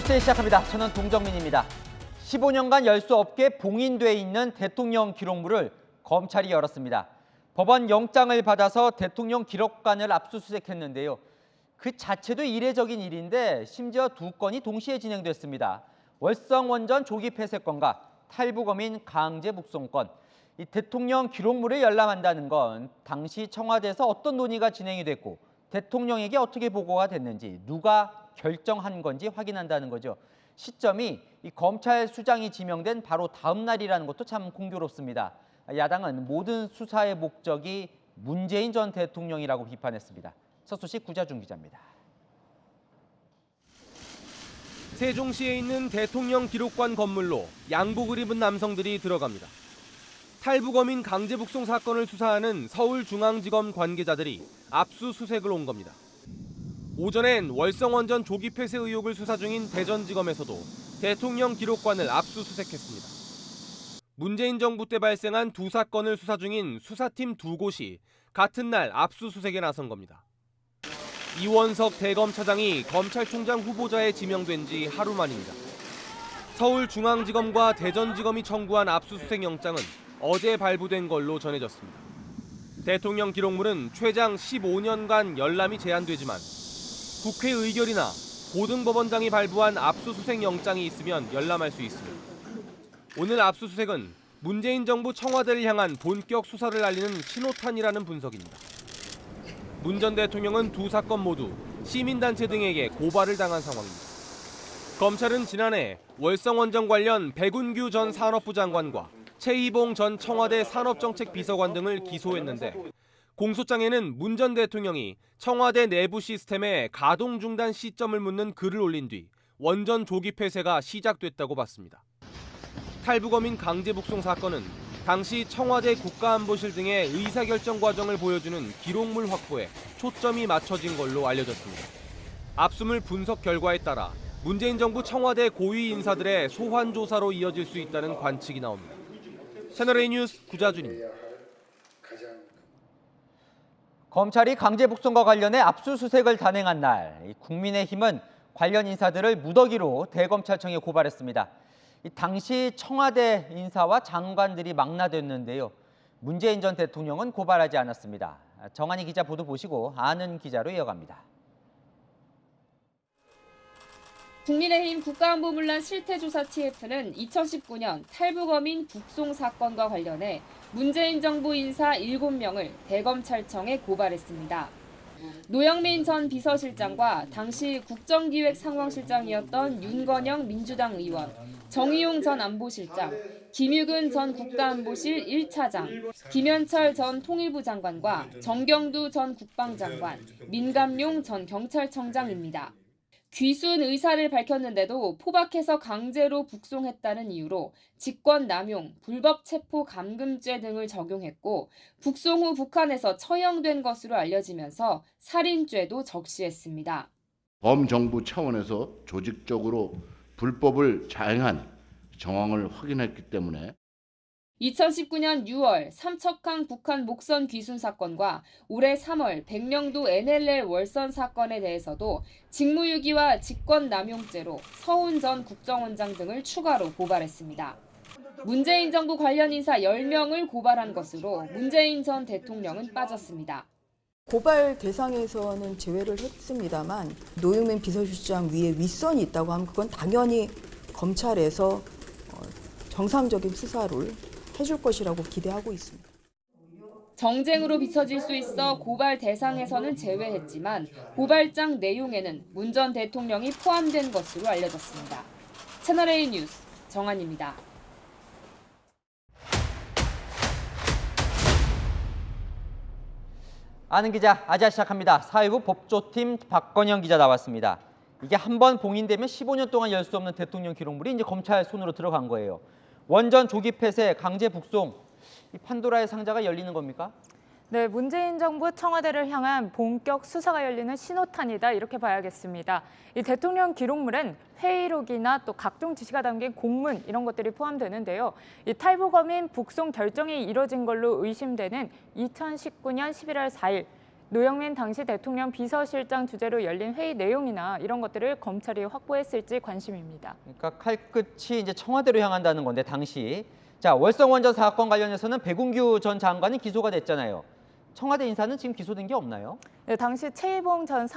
뉴스 시작합니다. 저는 동정민입니다. 15년간 열 수 없게 봉인돼 있는 대통령 기록물을 검찰이 열었습니다. 법원 영장을 받아서 대통령 기록관을 압수수색했는데요. 그 자체도 이례적인 일인데 심지어 두 건이 동시에 진행됐습니다. 월성원전 조기 폐쇄건과 탈북어민 강제 북송건. 이 대통령 기록물을 열람한다는 건 당시 청와대에서 어떤 논의가 진행이 됐고 대통령에게 어떻게 보고가 됐는지 누가 결정한 건지 확인한다는 거죠. 시점이 이 검찰 수장이 지명된 바로 다음 날이라는 것도 참 공교롭습니다. 야당은 모든 수사의 목적이 문재인 전 대통령이라고 비판했습니다. 첫 소식 구자준 기자입니다. 세종시에 있는 대통령 기록관 건물로 양복을 입은 남성들이 들어갑니다. 탈북어민 강제 북송 사건을 수사하는 서울중앙지검 관계자들이 압수수색을 온 겁니다. 오전엔 월성원전 조기 폐쇄 의혹을 수사 중인 대전지검에서도 대통령 기록관을 압수수색했습니다. 문재인 정부 때 발생한 두 사건을 수사 중인 수사팀 두 곳이 같은 날 압수수색에 나선 겁니다. 이원석 대검차장이 검찰총장 후보자에 지명된 지 하루 만입니다. 서울중앙지검과 대전지검이 청구한 압수수색 영장은 어제 발부된 걸로 전해졌습니다. 대통령 기록물은 최장 15년간 열람이 제한되지만 국회 의결이나 고등법원장이 발부한 압수수색 영장이 있으면 열람할 수 있습니다. 오늘 압수수색은 문재인 정부 청와대를 향한 본격 수사를 알리는 신호탄이라는 분석입니다. 문 전 대통령은 두 사건 모두 시민단체 등에게 고발을 당한 상황입니다. 검찰은 지난해 월성원전 관련 백운규 전 산업부 장관과 최희봉 전 청와대 산업정책비서관 등을 기소했는데 공소장에는 문 전 대통령이 청와대 내부 시스템에 가동 중단 시점을 묻는 글을 올린 뒤 원전 조기 폐쇄가 시작됐다고 봤습니다. 탈북어민 강제 북송 사건은 당시 청와대 국가안보실 등의 의사결정 과정을 보여주는 기록물 확보에 초점이 맞춰진 걸로 알려졌습니다. 압수물 분석 결과에 따라 문재인 정부 청와대 고위 인사들의 소환 조사로 이어질 수 있다는 관측이 나옵니다. 채널A 뉴스 구자준입니다. 검찰이 강제 북송과 관련해 압수수색을 단행한 날, 국민의힘은 관련 인사들을 무더기로 대검찰청에 고발했습니다. 당시 청와대 인사와 장관들이 망라됐는데요. 문재인 전 대통령은 고발하지 않았습니다. 정한희 기자 보도 보시고 아는 기자로 이어갑니다. 국민의힘 국가안보문란 실태조사 TF는 2019년 탈북어민 북송 사건과 관련해 문재인 정부 인사 7명을 대검찰청에 고발했습니다. 노영민 전 비서실장과 당시 국정기획상황실장이었던 윤건영 민주당 의원, 정의용 전 안보실장, 김유근 전 국가안보실 1차장, 김현철 전 통일부 장관과 정경두 전 국방장관, 민감용 전 경찰청장입니다. 귀순 의사를 밝혔는데도 포박해서 강제로 북송했다는 이유로 직권남용, 불법 체포 감금죄 등을 적용했고 북송 후 북한에서 처형된 것으로 알려지면서 살인죄도 적시했습니다. 범정부 차원에서 조직적으로 불법을 자행한 정황을 확인했기 때문에 2019년 6월 삼척항 북한 목선 귀순 사건과 올해 3월 백령도 NLL 월선 사건에 대해서도 직무유기와 직권남용죄로 서훈 전 국정원장 등을 추가로 고발했습니다. 문재인 정부 관련 인사 10명을 고발한 것으로 문재인 전 대통령은 빠졌습니다. 고발 대상에서는 제외를 했습니다만 노영민 비서실장 위에 윗선이 있다고 하면 그건 당연히 검찰에서 정상적인 수사를 해줄 것이라고 기대하고 있습니다. 정쟁으로 비춰질 수 있어 고발 대상에서는 제외했지만 고발장 내용에는 문 전 대통령이 포함된 것으로 알려졌습니다. 채널A 뉴스 정한입니다. 아는 기자 아자 시작합니다. 4.19 법조팀 박건영 기자 나왔습니다. 이게 한 번 봉인되면 15년 동안 열 수 없는 대통령 기록물이 이제 검찰 손으로 들어간 거예요. 원전 조기 폐쇄, 강제 북송, 이 판도라의 상자가 열리는 겁니까? 네, 문재인 정부 청와대를 향한 본격 수사가 열리는 신호탄이다 이렇게 봐야겠습니다. 이 대통령 기록물엔 회의록이나 또 각종 지시가 담긴 공문 이런 것들이 포함되는데요. 이 탈북어민 북송 결정이 이뤄진 걸로 의심되는 2019년 11월 4일 노영민 당시 대통령 비서실장 주재로 열린 회의 내용이나 이런 것들을 검찰이 확보했을지 관심입니다. 그러니까 칼끝이 이제 청와대로 향한다는 건데 당시 자 월성 원전 사건 관련해서는 백운규 전 장관이 기소가 됐잖아요. 청와대 인사는 지금 기소된 게 없나요? 네, 당시 최희봉 전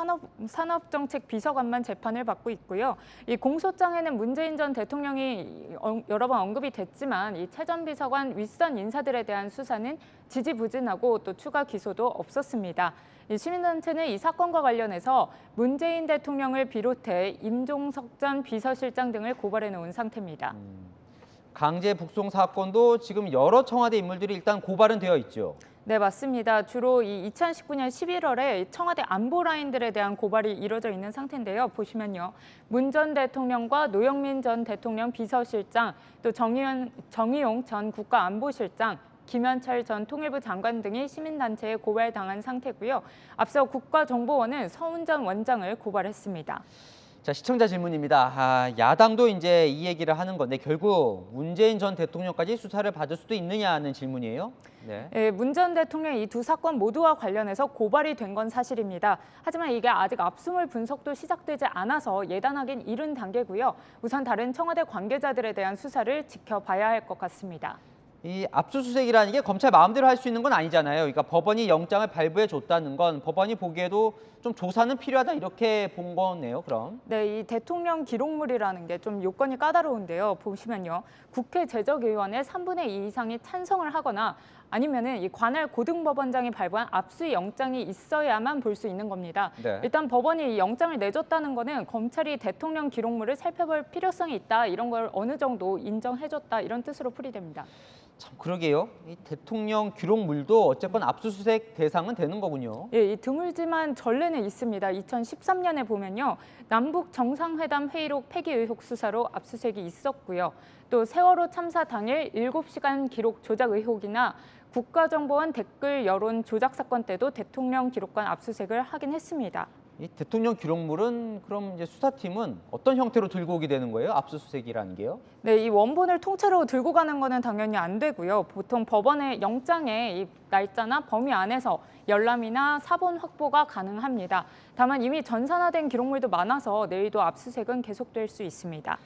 산업정책 비서관만 재판을 받고 있고요. 이 공소장에는 문재인 전 대통령이 여러 번 언급이 됐지만 이 최 전 비서관 윗선 인사들에 대한 수사는 지지부진하고 또 추가 기소도 없었습니다. 이 시민단체는 이 사건과 관련해서 문재인 대통령을 비롯해 임종석 전 비서실장 등을 고발해 놓은 상태입니다. 강제 북송 사건도 지금 여러 청와대 인물들이 일단 고발은 되어 있죠. 네, 맞습니다. 주로 이 2019년 11월에 청와대 안보 라인들에 대한 고발이 이루어져 있는 상태인데요. 보시면요. 문 전 대통령과 노영민 전 대통령 비서실장, 또 정의용 전 국가안보실장, 김현철 전 통일부 장관 등이 시민단체에 고발당한 상태고요. 앞서 국가정보원은 서훈 전 원장을 고발했습니다. 자, 시청자 질문입니다. 야당도 이제 이 얘기를 하는 건데 결국 문재인 전 대통령까지 수사를 받을 수도 있느냐 하는 질문이에요. 네. 네, 문 전 대통령 이 두 사건 모두와 관련해서 고발이 된 건 사실입니다. 하지만 이게 아직 압수물 분석도 시작되지 않아서 예단하긴 이른 단계고요. 우선 다른 청와대 관계자들에 대한 수사를 지켜봐야 할 것 같습니다. 이 압수수색이라는 게 검찰 마음대로 할 수 있는 건 아니잖아요. 그러니까 법원이 영장을 발부해 줬다는 건 법원이 보기에도 좀 조사는 필요하다 이렇게 본 거네요. 그럼. 네, 이 대통령 기록물이라는 게 좀 요건이 까다로운데요. 보시면요. 국회 제적의원의 3분의 2 이상이 찬성을 하거나 아니면은 이 관할 고등법원장이 발부한 압수영장이 있어야만 볼 수 있는 겁니다. 네. 일단 법원이 이 영장을 내줬다는 거는 검찰이 대통령 기록물을 살펴볼 필요성이 있다, 이런 걸 어느 정도 인정해줬다, 이런 뜻으로 풀이됩니다. 참 그러게요. 이 대통령 기록물도 어쨌건 압수수색 대상은 되는 거군요. 예, 이 드물지만 전례는 있습니다. 2013년에 보면요. 남북 정상회담 회의록 폐기 의혹 수사로 압수수색이 있었고요. 또 세월호 참사 당일 7시간 기록 조작 의혹이나 국가정보원 댓글 여론 조작 사건 때도 대통령 기록관 압수수색을 하긴 했습니다. 이 대통령 기록물은 그럼 이제 수사팀은 어떤 형태로 들고 오게 되는 거예요? 압수수색이라는 게요? 네, 이 원본을 통째로 들고 가는 거는 당연히 안 되고요. 보통 법원의 영장의 이 날짜나 범위 안에서 열람이나 사본 확보가 가능합니다. 다만 이미 전산화된 기록물도 많아서 내일도 압수수색은 계속될 수 있습니다.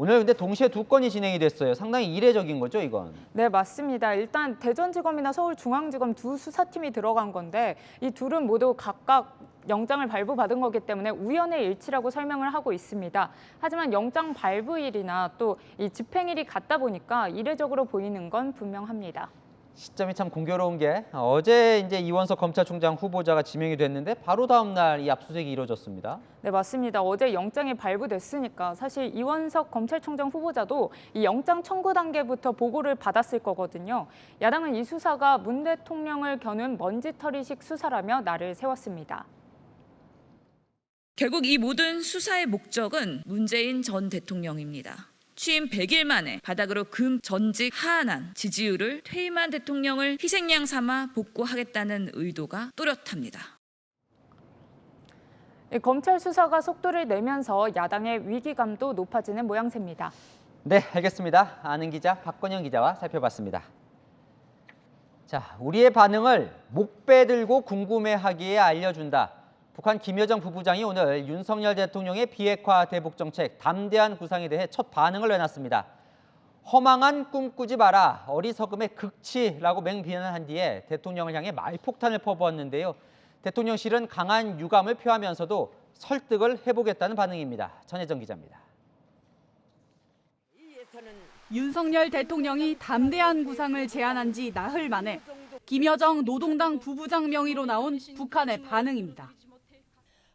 오늘 근데 동시에 두 건이 진행이 됐어요. 상당히 이례적인 거죠, 이건? 네, 맞습니다. 일단 대전지검이나 서울중앙지검 두 수사팀이 들어간 건데 이 둘은 모두 각각 영장을 발부받은 거기 때문에 우연의 일치라고 설명을 하고 있습니다. 하지만 영장 발부일이나 또 이 집행일이 같다 보니까 이례적으로 보이는 건 분명합니다. 시점이 참 공교로운 게 어제 이제 이원석 검찰총장 후보자가 지명이 됐는데 바로 다음 날 이 압수수색이 이루어졌습니다. 네, 맞습니다. 어제 영장이 발부됐으니까 사실 이원석 검찰총장 후보자도 이 영장 청구 단계부터 보고를 받았을 거거든요. 야당은 이 수사가 문 대통령을 겨눈 먼지털이식 수사라며 날을 세웠습니다. 결국 이 모든 수사의 목적은 문재인 전 대통령입니다. 취임 100일 만에 바닥으로 전직 하한한 지지율을 퇴임한 대통령을 희생양 삼아 복구하겠다는 의도가 또렷합니다. 검찰 수사가 속도를 내면서 야당의 위기감도 높아지는 모양새입니다. 네, 알겠습니다. 아는 기자 박건영 기자와 살펴봤습니다. 자, 우리의 반응을 목배 들고 궁금해하기에 알려준다. 북한 김여정 부부장이 오늘 윤석열 대통령의 비핵화 대북 정책 담대한 구상에 대해 첫 반응을 내놨습니다. 허망한 꿈 꾸지 마라, 어리석음의 극치라고 맹비난한 뒤에 대통령을 향해 말폭탄을 퍼부었는데요. 대통령실은 강한 유감을 표하면서도 설득을 해보겠다는 반응입니다. 전혜정 기자입니다. 윤석열 대통령이 담대한 구상을 제안한 지 나흘 만에 김여정 노동당 부부장 명의로 나온 북한의 반응입니다.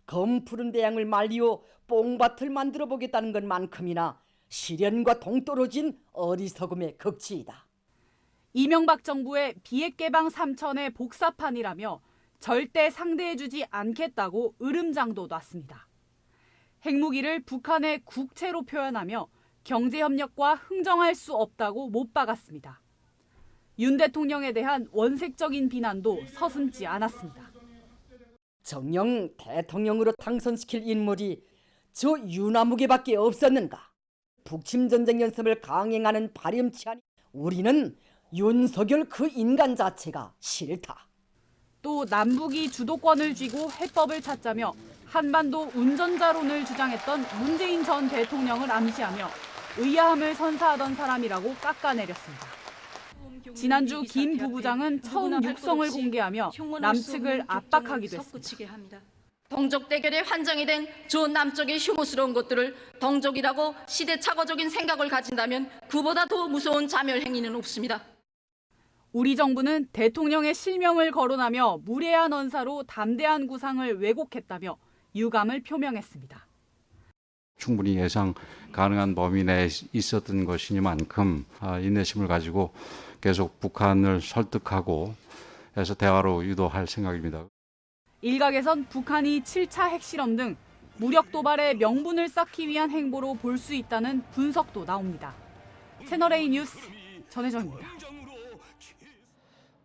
검 푸른 대양을 말리어 뽕밭을 만들어 보겠다는 것만큼이나 시련과 동떨어진 어리석음의 극치이다. 이명박 정부의 비핵 개방 3천의 복사판이라며 절대 상대해주지 않겠다고 으름장도 놨습니다. 핵무기를 북한의 국채로 표현하며 경제협력과 흥정할 수 없다고 못 박았습니다. 윤 대통령에 대한 원색적인 비난도 서슴지 않았습니다. 정녕 대통령으로 당선시킬 인물이 저 유나무개밖에 없었는가? 북침 전쟁 연습을 강행하는 발염치 않니? 우리는 윤석열 그 인간 자체가 싫다. 또 남북이 주도권을 쥐고 해법을 찾자며 한반도 운전자론을 주장했던 문재인 전 대통령을 암시하며 의아함을 선사하던 사람이라고 깎아내렸습니다. 지난주 김 부부장은 처음 육성을 공개하며 남측을 압박하기도 했습니다. 동족 대결의 환장이 된 저 남쪽의 혐오스러운 것들을 동족이라고 시대착오적인 생각을 가진다면 그보다 더 무서운 자멸 행위는 없습니다. 우리 정부는 대통령의 실명을 거론하며 무례한 언사로 담대한 구상을 왜곡했다며 유감을 표명했습니다. 충분히 예상 가능한 범위 내에 있었던 것이니만큼 인내심을 가지고 계속 북한을 설득하고 해서 대화로 유도할 생각입니다. 일각에선 북한이 7차 핵실험 등 무력 도발의 명분을 쌓기 위한 행보로 볼 수 있다는 분석도 나옵니다. 채널A 뉴스 전혜정입니다.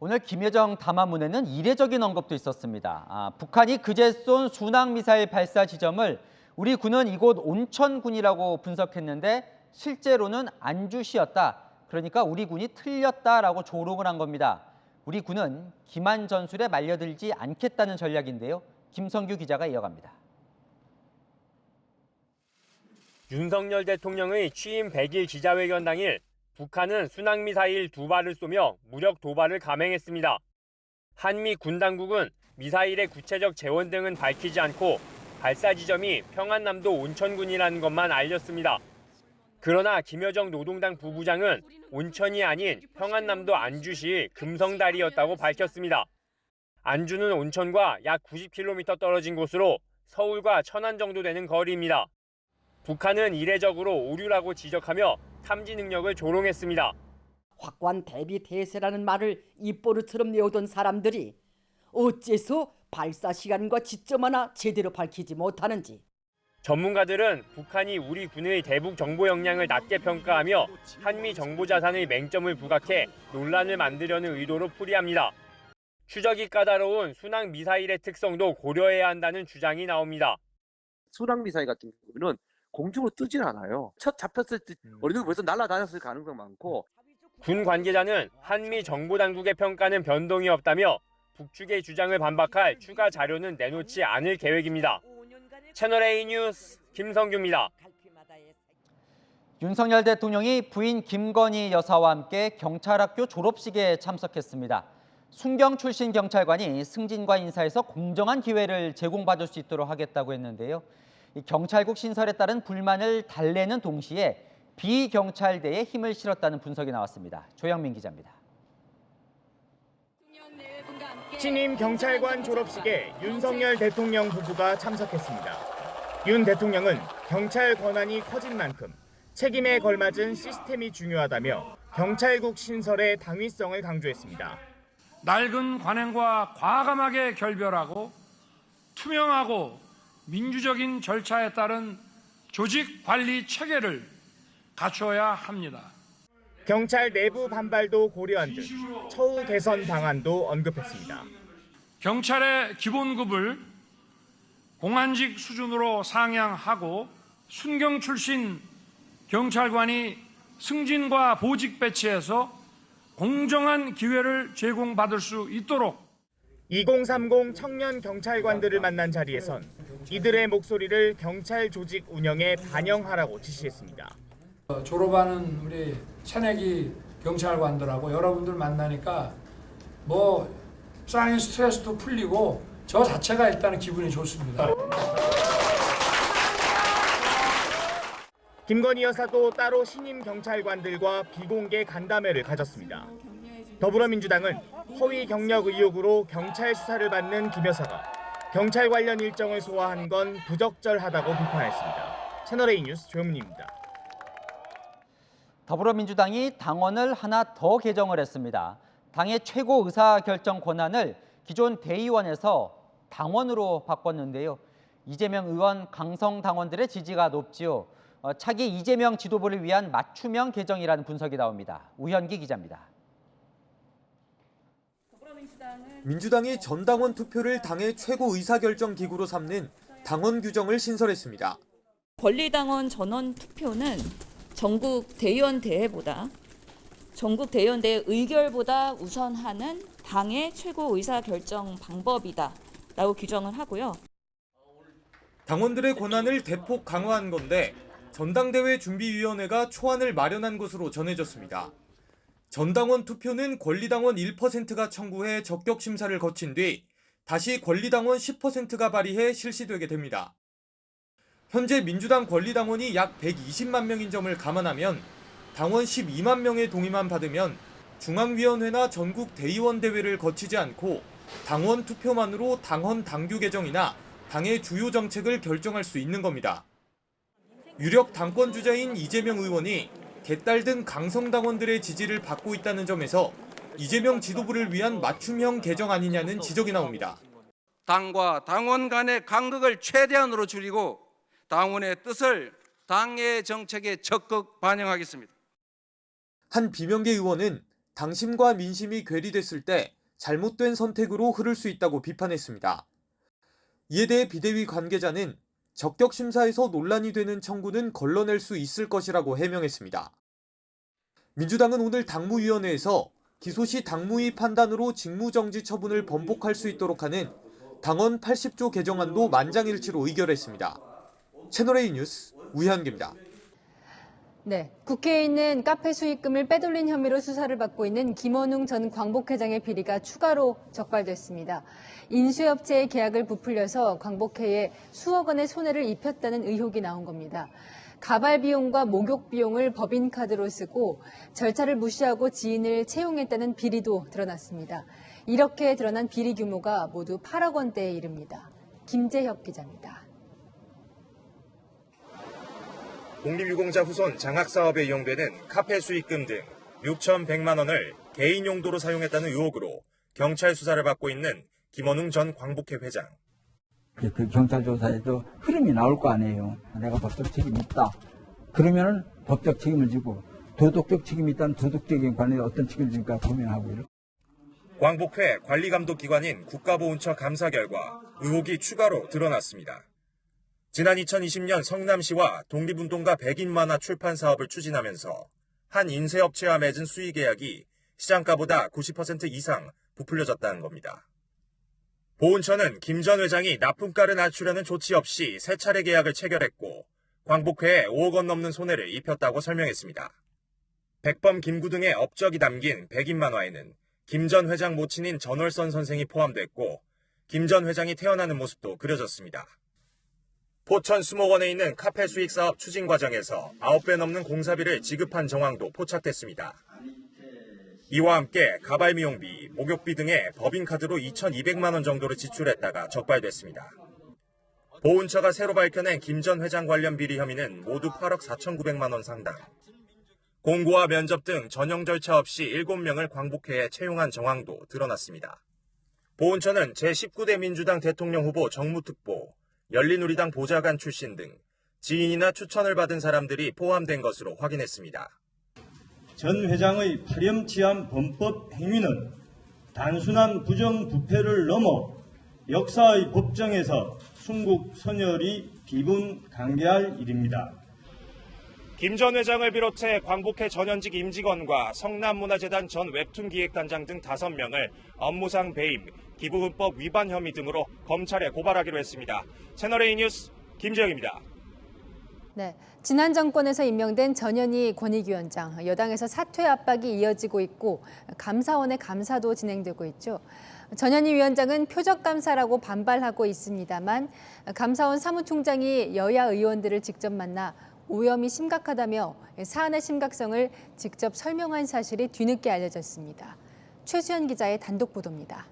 오늘 김여정 담화문에는 이례적인 언급도 있었습니다. 북한이 그제 쏜 순항미사일 발사 지점을 우리 군은 이곳 온천군이라고 분석했는데 실제로는 안주시였다. 그러니까 우리 군이 틀렸다라고 조롱을 한 겁니다. 우리 군은 기만 전술에 말려들지 않겠다는 전략인데요. 김성규 기자가 이어갑니다. 윤석열 대통령의 취임 100일 기자회견 당일 북한은 순항미사일 2발을 쏘며 무력 도발을 감행했습니다. 한미 군 당국은 미사일의 구체적 재원 등은 밝히지 않고 발사 지점이 평안남도 온천군이라는 것만 알렸습니다. 그러나 김여정 노동당 부부장은 온천이 아닌 평안남도 안주시 금성다리였다고 밝혔습니다. 안주는 온천과 약 90km 떨어진 곳으로 서울과 천안 정도 되는 거리입니다. 북한은 이례적으로 오류라고 지적하며 탐지 능력을 조롱했습니다. 확고한 대비 태세라는 말을 입버릇처럼 내오던 사람들이 어째서 발사 시간과 지점 하나 제대로 밝히지 못하는지. 전문가들은 북한이 우리 군의 대북 정보 역량을 낮게 평가하며 한미 정보 자산의 맹점을 부각해 논란을 만들려는 의도로 풀이합니다. 추적이 까다로운 순항 미사일의 특성도 고려해야 한다는 주장이 나옵니다. 순항 미사일 같은 경우는 공중으로 뜨질 않아요. 첫 잡혔을 때 어느 정도 벌써 날아다녔을 가능성 많고. 군 관계자는 한미 정보 당국의 평가는 변동이 없다며 북측의 주장을 반박할 추가 자료는 내놓지 않을 계획입니다. 채널A 뉴스 김성규입니다. 윤석열 대통령이 부인 김건희 여사와 함께 경찰학교 졸업식에 참석했습니다. 순경 출신 경찰관이 승진과 인사에서 공정한 기회를 제공받을 수 있도록 하겠다고 했는데요. 이 경찰국 신설에 따른 불만을 달래는 동시에 비경찰대에 힘을 실었다는 분석이 나왔습니다. 조영민 기자입니다. 신임 경찰관 졸업식에 윤석열 대통령 부부가 참석했습니다. 윤 대통령은 경찰 권한이 커진 만큼 책임에 걸맞은 시스템이 중요하다며 경찰국 신설의 당위성을 강조했습니다. 낡은 관행과 과감하게 결별하고 투명하고 민주적인 절차에 따른 조직 관리 체계를 갖춰야 합니다. 경찰 내부 반발도 고려한 듯 처우 개선 방안도 언급했습니다. 경찰의 기본급을 공안직 수준으로 상향하고 순경 출신 경찰관이 승진과 보직 배치에서 공정한 기회를 제공받을 수 있도록 2030 청년 경찰관들을 만난 자리에선 이들의 목소리를 경찰 조직 운영에 반영하라고 지시했습니다. 졸업하는 우리 새내기 경찰관들하고 여러분들 만나니까 쌓인 스트레스도 풀리고 저 자체가 일단은 기분이 좋습니다. 김건희 여사도 따로 신임 경찰관들과 비공개 간담회를 가졌습니다. 더불어민주당은 허위 경력 의혹으로 경찰 수사를 받는 김 여사가 경찰 관련 일정을 소화한 건 부적절하다고 비판했습니다. 채널A 뉴스 조현민입니다. 더불어민주당이 당원을 하나 더 개정을 했습니다. 당의 최고 의사결정 권한을 기존 대의원에서 당원으로 바꿨는데요. 이재명 의원 강성 당원들의 지지가 높지요. 차기 이재명 지도부를 위한 맞춤형 개정이라는 분석이 나옵니다. 우현기 기자입니다. 민주당이 전당원 투표를 당의 최고 의사결정 기구로 삼는 당원 규정을 신설했습니다. 권리당원 전원 투표는 전국 대의원 대회보다 전국 대의원대의 의결보다 우선하는 당의 최고 의사결정 방법이다라고 규정을 하고요. 당원들의 권한을 대폭 강화한 건데 전당대회 준비위원회가 초안을 마련한 것으로 전해졌습니다. 전당원 투표는 권리당원 1%가 청구해 적격 심사를 거친 뒤 다시 권리당원 10%가 발의해 실시되게 됩니다. 현재 민주당 권리당원이 약 120만 명인 점을 감안하면 당원 12만 명의 동의만 받으면 중앙위원회나 전국 대의원 대회를 거치지 않고 당원 투표만으로 당헌 당규 개정이나 당의 주요 정책을 결정할 수 있는 겁니다. 유력 당권 주자인 이재명 의원이 개딸 등 강성당원들의 지지를 받고 있다는 점에서 이재명 지도부를 위한 맞춤형 개정 아니냐는 지적이 나옵니다. 당과 당원 간의 간극을 최대한으로 줄이고 당원의 뜻을 당의 정책에 적극 반영하겠습니다. 한 비명계 의원은 당심과 민심이 괴리됐을 때 잘못된 선택으로 흐를 수 있다고 비판했습니다. 이에 대해 비대위 관계자는 적격 심사에서 논란이 되는 청구는 걸러낼 수 있을 것이라고 해명했습니다. 민주당은 오늘 당무위원회에서 기소 시 당무위 판단으로 직무정지 처분을 번복할 수 있도록 하는 당헌 80조 개정안도 만장일치로 의결했습니다. 채널A 뉴스 우현기입니다. 네, 국회에 있는 카페 수익금을 빼돌린 혐의로 수사를 받고 있는 김원웅 전 광복회장의 비리가 추가로 적발됐습니다. 인수업체의 계약을 부풀려서 광복회에 수억 원의 손해를 입혔다는 의혹이 나온 겁니다. 가발 비용과 목욕 비용을 법인카드로 쓰고 절차를 무시하고 지인을 채용했다는 비리도 드러났습니다. 이렇게 드러난 비리 규모가 모두 8억 원대에 이릅니다. 김재혁 기자입니다. 공립유공자 후손 장학사업에 이용되는 카페 수익금 등 6,100만 원을 개인 용도로 사용했다는 의혹으로 경찰 수사를 받고 있는 김원웅 전 광복회 회장. 그 경찰 조사에도 흐름이 나올 거 아니에요. 내가 법적 책임이 있다. 그러면은 법적 책임을 지고 도덕적 책임이 있다는 도덕적인 관련에 어떤 책임을 질까 고민하고요. 광복회 관리감독기관인 국가보훈처 감사 결과 의혹이 추가로 드러났습니다. 지난 2020년 성남시와 독립운동가 100인 만화 출판 사업을 추진하면서 한 인쇄업체와 맺은 수의 계약이 시장가보다 90% 이상 부풀려졌다는 겁니다. 보훈처는 김 전 회장이 납품가를 낮추려는 조치 없이 3차례 계약을 체결했고 광복회에 5억 원 넘는 손해를 입혔다고 설명했습니다. 백범 김구 등의 업적이 담긴 100인 만화에는 김 전 회장 모친인 전월선 선생이 포함됐고 김 전 회장이 태어나는 모습도 그려졌습니다. 포천 수목원에 있는 카페 수익 사업 추진 과정에서 9배 넘는 공사비를 지급한 정황도 포착됐습니다. 이와 함께 가발 미용비, 목욕비 등의 법인카드로 2,200만 원 정도를 지출했다가 적발됐습니다. 보훈처가 새로 밝혀낸 김 전 회장 관련 비리 혐의는 모두 8억 4,900만 원 상당. 공고와 면접 등 전형 절차 없이 7명을 광복회에 채용한 정황도 드러났습니다. 보훈처는 제19대 민주당 대통령 후보 정무특보, 열린우리당 보좌관 출신 등 지인이나 추천을 받은 사람들이 포함된 것으로 확인했습니다. 전 회장의 파렴치한 범법 행위는 단순한 부정부패를 넘어 역사의 법정에서 순국선열이 비분강개할 일입니다. 김 전 회장을 비롯해 광복회 전현직 임직원과 성남문화재단 전 웹툰기획단장 등 5명을 업무상 배임, 기부금법 위반 혐의 등으로 검찰에 고발하기로 했습니다. 채널A 뉴스 김재혁입니다. 네, 지난 정권에서 임명된 전현희 권익위원장, 여당에서 사퇴 압박이 이어지고 있고 감사원의 감사도 진행되고 있죠. 전현희 위원장은 표적 감사라고 반발하고 있습니다만 감사원 사무총장이 여야 의원들을 직접 만나 오염이 심각하다며 사안의 심각성을 직접 설명한 사실이 뒤늦게 알려졌습니다. 최수연 기자의 단독 보도입니다.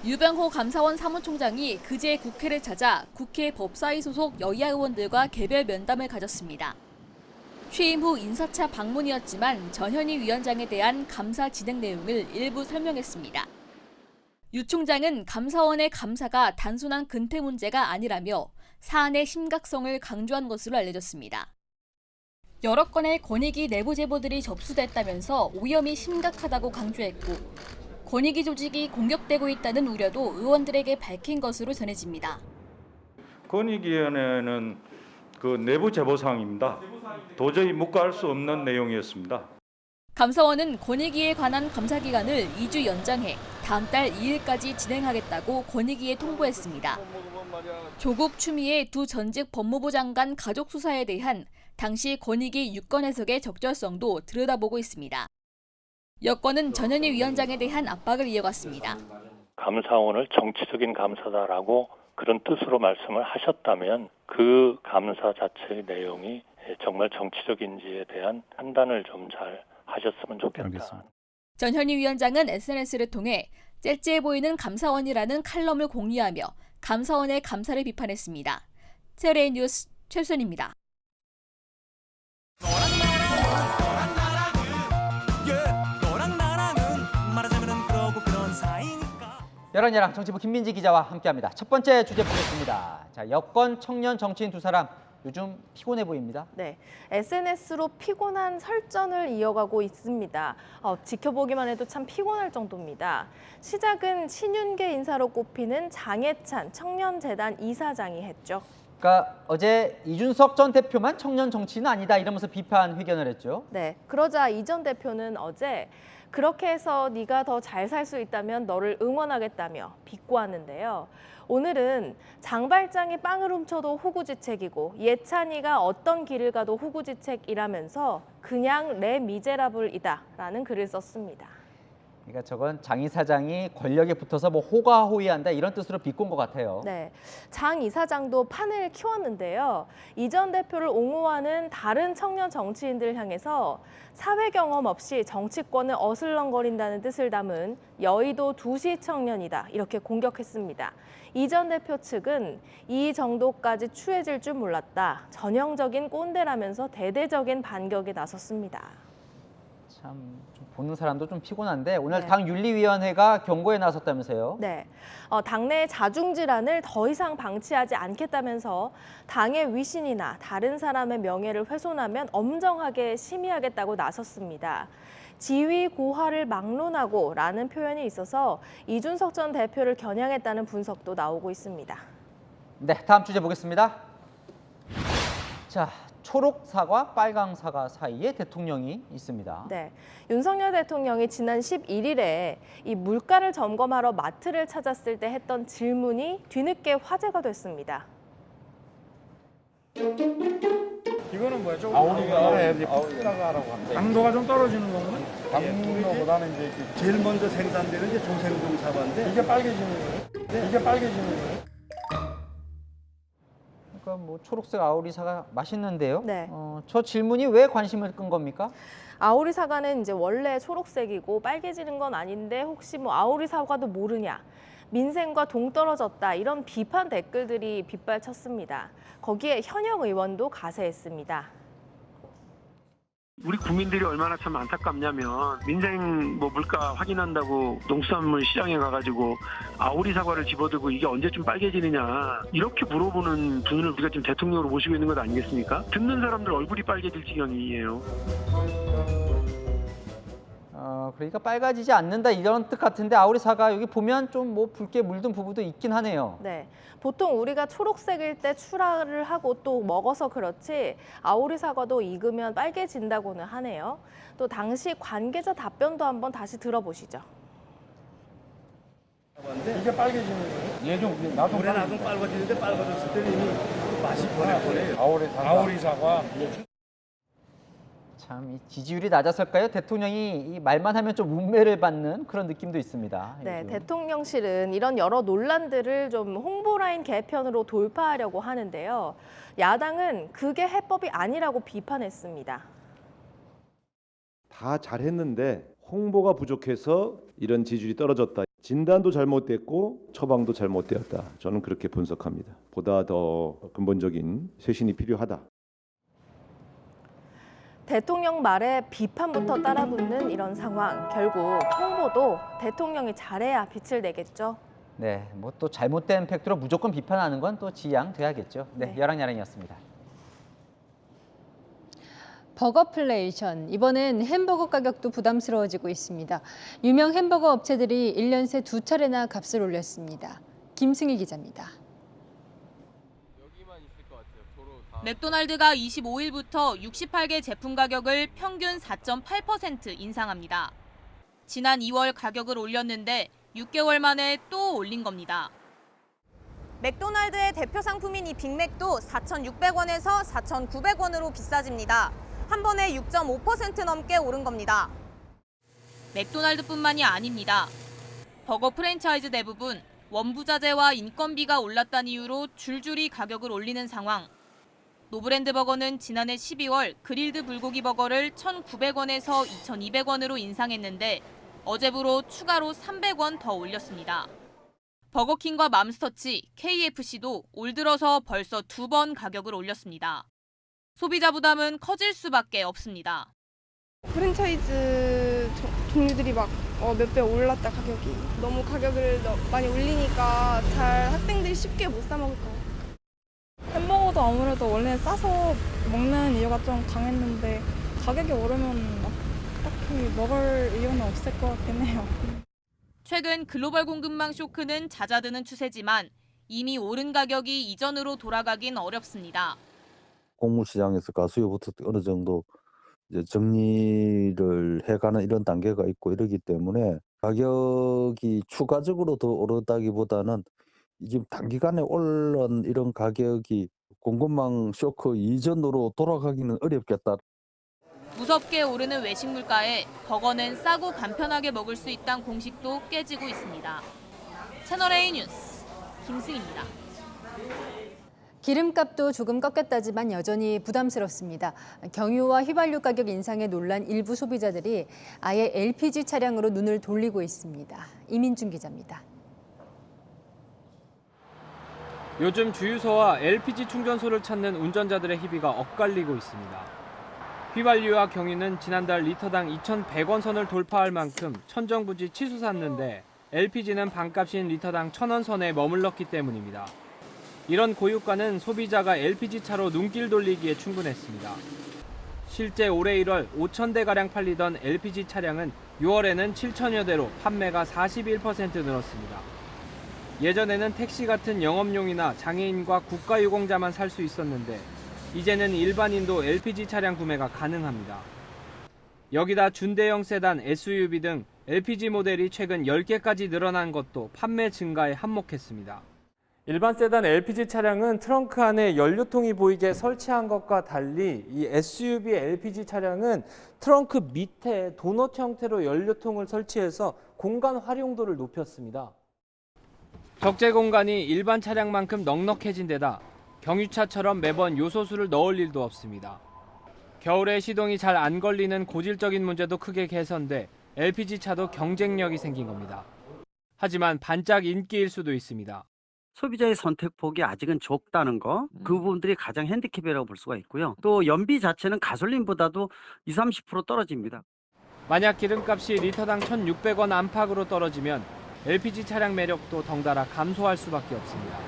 유병호 감사원 사무총장이 그제 국회를 찾아 국회 법사위 소속 여야 의원들과 개별 면담을 가졌습니다. 취임 후 인사차 방문이었지만 전현희 위원장에 대한 감사 진행 내용을 일부 설명했습니다. 유 총장은 감사원의 감사가 단순한 근태 문제가 아니라며 사안의 심각성을 강조한 것으로 알려졌습니다. 여러 건의 권익위 내부 제보들이 접수됐다면서 오염이 심각하다고 강조했고 권익위 조직이 공격되고 있다는 우려도 의원들에게 밝힌 것으로 전해집니다. 권익위원회는 그 내부 제보 사항입니다. 도저히 묵과할 수 없는 내용이었습니다. 감사원은 권익위에 관한 감사 기간을 2주 연장해 다음 달 2일까지 진행하겠다고 권익위에 통보했습니다. 조국 추미애 두 전직 법무부 장관 가족 수사에 대한 당시 권익위 유권 해석의 적절성도 들여다보고 있습니다. 여권은 전현희 위원장에 대한 압박을 이어갔습니다. 감사원을 정치적인 감사다라고 그런 뜻으로 말씀을 하셨다면 그 감사 자체의 내용이 정말 정치적인지에 대한 판단을 좀 잘 하셨으면 좋겠다. 알겠습니다. 전현희 위원장은 SNS를 통해 째째해 보이는 감사원이라는 칼럼을 공유하며 감사원의 감사를 비판했습니다. TLA 뉴스 최순입니다. 열한야랑 정치부 김민지 기자와 함께합니다. 첫 번째 주제 보겠습니다. 자, 여권 청년 정치인 두 사람 요즘 피곤해 보입니다. 네, SNS로 피곤한 설전을 이어가고 있습니다. 지켜보기만 해도 참 피곤할 정도입니다. 시작은 신윤계 인사로 꼽히는 장해찬 청년재단 이사장이 했죠. 그러니까 어제 이준석 전 대표만 청년 정치인은 아니다 이러면서 비판 회견을 했죠. 네, 그러자 이 전 대표는 어제 그렇게 해서 네가 더 잘 살 수 있다면 너를 응원하겠다며 비꼬았는데요. 오늘은 장발장이 빵을 훔쳐도 후구지책이고 예찬이가 어떤 길을 가도 후구지책이라면서 그냥 레 미제라블이다라는 글을 썼습니다. 그러니까 저건 장 이사장이 권력에 붙어서 뭐 호가호위한다 이런 뜻으로 비꼰 것 같아요. 네, 장 이사장도 판을 키웠는데요. 이 전 대표를 옹호하는 다른 청년 정치인들을 향해서 사회 경험 없이 정치권을 어슬렁거린다는 뜻을 담은 여의도 두시 청년이다 이렇게 공격했습니다. 이 전 대표 측은 이 정도까지 추해질 줄 몰랐다. 전형적인 꼰대라면서 대대적인 반격에 나섰습니다. 참 보는 사람도 좀 피곤한데 오늘 네. 당 윤리위원회가 경고에 나섰다면서요? 네, 당내 자중질환을 더 이상 방치하지 않겠다면서 당의 위신이나 다른 사람의 명예를 훼손하면 엄정하게 심의하겠다고 나섰습니다. 지위 고하를 막론하고라는 표현이 있어서 이준석 전 대표를 겨냥했다는 분석도 나오고 있습니다. 네, 다음 주제 보겠습니다. 자. 초록 사과, 빨강 사과 사이에 대통령이 있습니다. 네, 윤석열 대통령이 지난 11일에 이 물가를 점검하러 마트를 찾았을 때 했던 질문이 뒤늦게 화제가 됐습니다. 이거는 뭐야? 아우리가 해야지 풋사과라고 합니다. 당도가 좀 떨어지는 건가? 당도보다는 이제 제일 먼저 생산되는 게 조생동 사과인데 이게 빨개지는 거예요? 네. 이게 빨개지는 거예요? 그러니까 뭐 초록색 아우리 사과 맛있는데요. 네. 저 질문이 왜 관심을 끈 겁니까? 아우리 사과는 이제 원래 초록색이고 빨개지는 건 아닌데 혹시 뭐 아우리 사과도 모르냐? 민생과 동떨어졌다 이런 비판 댓글들이 빗발쳤습니다. 거기에 현역 의원도 가세했습니다. 우리 국민들이 얼마나 참 안타깝냐면 민생 물가 확인한다고 농수산물 시장에 가가지고 아우리 사과를 집어들고 이게 언제쯤 빨개지느냐 이렇게 물어보는 분을 우리가 지금 대통령으로 모시고 있는 것 아니겠습니까? 듣는 사람들 얼굴이 빨개질 지경이에요. 그러니까 빨개지지 않는다 이런 뜻 같은데 아우리 사과 여기 보면 좀 뭐 붉게 물든 부분도 있긴 하네요. 네, 보통 우리가 초록색일 때 출하를 하고 또 먹어서 그렇지 아우리 사과도 익으면 빨개진다고는 하네요. 또 당시 관계자 답변도 한번 다시 들어보시죠. 이게 빨개지는 거예요? 예전 나도 오래 놔두면 빨개지는데 빨개졌을 때는 이미 맛이 변해버려요. 아우리 사과. 참 지지율이 낮았을까요? 대통령이 이 말만 하면 좀 운매를 받는 그런 느낌도 있습니다. 네, 대통령실은 이런 여러 논란들을 좀 홍보라인 개편으로 돌파하려고 하는데요. 야당은 그게 해법이 아니라고 비판했습니다. 다 잘했는데 홍보가 부족해서 이런 지지율이 떨어졌다. 진단도 잘못됐고 처방도 잘못되었다. 저는 그렇게 분석합니다. 보다 더 근본적인 쇄신이 필요하다. 대통령 말에 비판부터 따라붙는 이런 상황. 결국 홍보도 대통령이 잘해야 빛을 내겠죠. 네, 뭐 또 잘못된 팩트로 무조건 비판하는 건 또 지양돼야겠죠. 네, 여랑야랑이었습니다. 버거플레이션, 이번엔 햄버거 가격도 부담스러워지고 있습니다. 유명 햄버거 업체들이 1년 새 2차례나 값을 올렸습니다. 김승희 기자입니다. 여기만 있을 것 같아요. 도로 다 맥도날드가 25일부터 68개 제품 가격을 평균 4.8% 인상합니다. 지난 2월 가격을 올렸는데 6개월 만에 또 올린 겁니다. 맥도날드의 대표 상품인 이 빅맥도 4,600원에서 4,900원으로 비싸집니다. 한 번에 6.5% 넘게 오른 겁니다. 맥도날드뿐만이 아닙니다. 버거 프랜차이즈 대부분 원부자재와 인건비가 올랐다는 이유로 줄줄이 가격을 올리는 상황. 노브랜드 버거는 지난해 12월 그릴드 불고기 버거를 1,900원에서 2,200원으로 인상했는데 어제부로 추가로 300원 더 올렸습니다. 버거킹과 맘스터치, KFC도 올 들어서 벌써 2번 가격을 올렸습니다. 소비자 부담은 커질 수밖에 없습니다. 프랜차이즈 종류들이 막 몇 배 올랐다 가격이. 너무 가격을 많이 올리니까 잘 학생들이 쉽게 못 사 먹을 것 같아요. 햄버거도 아무래도 원래 싸서 먹는 이유가 좀 강했는데 가격이 오르면 딱히 먹을 이유는 없을 것 같긴 해요. 최근 글로벌 공급망 쇼크는 잦아드는 추세지만 이미 오른 가격이 이전으로 돌아가긴 어렵습니다. 곡물시장에서 가수요부터 어느 정도 이제 정리를 해가는 이런 단계가 있고 이러기 때문에 가격이 추가적으로 더 오르다기보다는 지금 단기간에 올른 이런 가격이 공급망 쇼크 이전으로 돌아가기는 어렵겠다. 무섭게 오르는 외식 물가에 버거는 싸고 간편하게 먹을 수 있다는 공식도 깨지고 있습니다. 채널A 뉴스 김승희입니다. 기름값도 조금 꺾였다지만 여전히 부담스럽습니다. 경유와 휘발유 가격 인상에 놀란 일부 소비자들이 아예 LPG 차량으로 눈을 돌리고 있습니다. 이민준 기자입니다. 요즘 주유소와 LPG 충전소를 찾는 운전자들의 희비가 엇갈리고 있습니다. 휘발유와 경유는 지난달 리터당 2,100원 선을 돌파할 만큼 천정부지 치솟았는데 LPG는 반값인 리터당 1,000원 선에 머물렀기 때문입니다. 이런 고유가는 소비자가 LPG 차로 눈길 돌리기에 충분했습니다. 실제 올해 1월 5,000대가량 팔리던 LPG 차량은 6월에는 7,000여 대로 판매가 41% 늘었습니다. 예전에는 택시 같은 영업용이나 장애인과 국가유공자만 살 수 있었는데 이제는 일반인도 LPG 차량 구매가 가능합니다. 여기다 준대형 세단, SUV 등 LPG 모델이 최근 10개까지 늘어난 것도 판매 증가에 한몫했습니다. 일반 세단 LPG 차량은 트렁크 안에 연료통이 보이게 설치한 것과 달리 이 SUV LPG 차량은 트렁크 밑에 도넛 형태로 연료통을 설치해서 공간 활용도를 높였습니다. 적재 공간이 일반 차량만큼 넉넉해진 데다 경유차처럼 매번 요소수를 넣을 일도 없습니다. 겨울에 시동이 잘 안 걸리는 고질적인 문제도 크게 개선돼 LPG 차도 경쟁력이 생긴 겁니다. 하지만 반짝 인기일 수도 있습니다. 소비자의 선택폭이 아직은 적다는 거, 그 부분들이 가장 핸디캡이라고 볼 수가 있고요. 또 연비 자체는 가솔린보다도 20-30% 떨어집니다. 만약 기름값이 리터당 1,600원 안팎으로 떨어지면 LPG 차량 매력도 덩달아 감소할 수밖에 없습니다.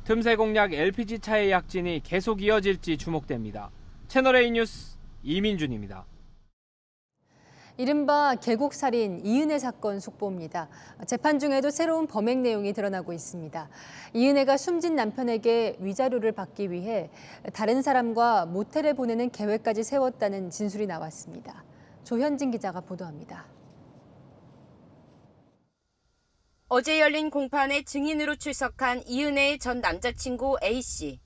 틈새 공략 LPG 차의 약진이 계속 이어질지 주목됩니다. 채널A 뉴스 이민준입니다. 이른바 계곡살인 이은혜 사건 속보입니다. 재판 중에도 새로운 범행 내용이 드러나고 있습니다. 이은혜가 숨진 남편에게 위자료를 받기 위해 다른 사람과 모텔에 보내는 계획까지 세웠다는 진술이 나왔습니다. 조현진 기자가 보도합니다. 어제 열린 공판에 증인으로 출석한 이은혜의 전 남자친구 A씨.